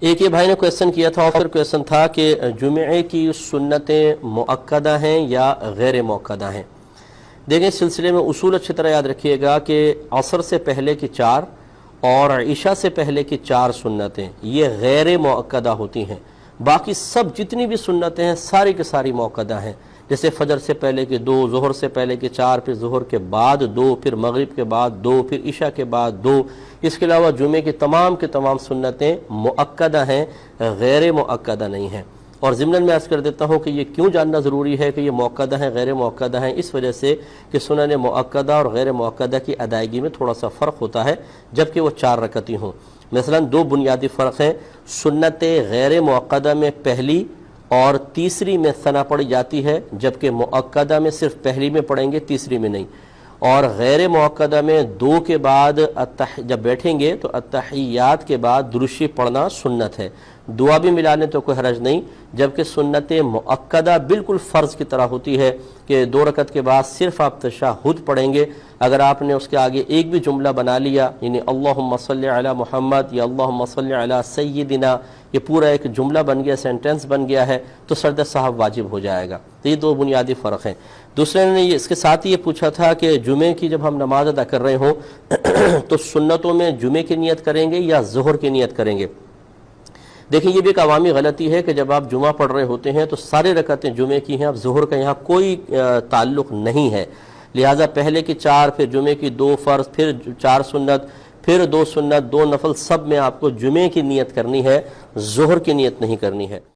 ایک یہ بھائی نے کویسچن کیا تھا، اور پھر کویسچن تھا کہ جمعے کی سنتیں مؤکدہ ہیں یا غیر مؤکدہ ہیں۔ دیکھیں اس سلسلے میں اصول اچھی طرح یاد رکھیے گا کہ عصر سے پہلے کی 4 اور عشاء سے پہلے کی 4 سنتیں یہ غیر مؤکدہ ہوتی ہیں، باقی سب جتنی بھی سنتیں ہیں ساری کی ساری مؤکدہ ہیں، جیسے فجر سے پہلے کی 2، ظہر سے پہلے کی 4، پھر ظہر کے بعد 2، پھر مغرب کے بعد 2، پھر عشاء کے بعد 2۔ اس کے علاوہ جمعے کی تمام سنتیں مؤکدہ ہیں، غیر مؤکدہ نہیں ہیں۔ اور ضمن میں عرض کر دیتا ہوں کہ یہ کیوں جاننا ضروری ہے کہ یہ مؤکدہ ہیں غیر مؤکدہ ہیں، اس وجہ سے کہ سنن مؤکدہ اور غیر مؤکدہ کی ادائیگی میں تھوڑا سا فرق ہوتا ہے جبکہ وہ 4 رکعتی ہوں۔ مثلا 2 بنیادی فرق ہیں، سنت غیر مؤکدہ میں پہلی اور تیسری میں ثنا پڑھی جاتی ہے، جبکہ مؤکدہ میں صرف پہلی میں پڑھیں گے، تیسری میں نہیں۔ اور غیر مؤکدہ میں 2 کے بعد جب بیٹھیں گے تو التحیات کے بعد درود شریف پڑھنا سنت ہے، دعا بھی ملا لیں تو کوئی حرج نہیں، جبکہ سنت مؤکدہ بالکل فرض کی طرح ہوتی ہے کہ 2 رکعت کے بعد صرف آپ تشہد پڑھیں گے۔ اگر آپ نے اس کے آگے ایک بھی جملہ بنا لیا، یعنی اللہم صلی علی محمد یا اللہم صلی علی سیدنا، یہ پورا ایک جملہ بن گیا، سینٹنس بن گیا ہے، تو سجدہ صاحب واجب ہو جائے گا۔ تو یہ 2 بنیادی فرق ہیں۔ دوسرے نے اس کے ساتھ یہ پوچھا تھا کہ جمعے کی جب ہم نماز ادا کر رہے ہوں تو سنتوں میں جمعے کی نیت کریں گے یا ظہر کی نیت کریں گے؟ دیکھیں یہ بھی ایک عوامی غلطی ہے کہ جب آپ جمعہ پڑھ رہے ہوتے ہیں تو سارے رکعتیں جمعے کی ہیں، اب ظہر کا یہاں کوئی تعلق نہیں ہے، لہٰذا پہلے کی 4، پھر جمعے کی 2 فرض، پھر 4 سنت، پھر 2 سنت، 2 نفل، سب میں آپ کو جمعے کی نیت کرنی ہے، ظہر کی نیت نہیں کرنی ہے۔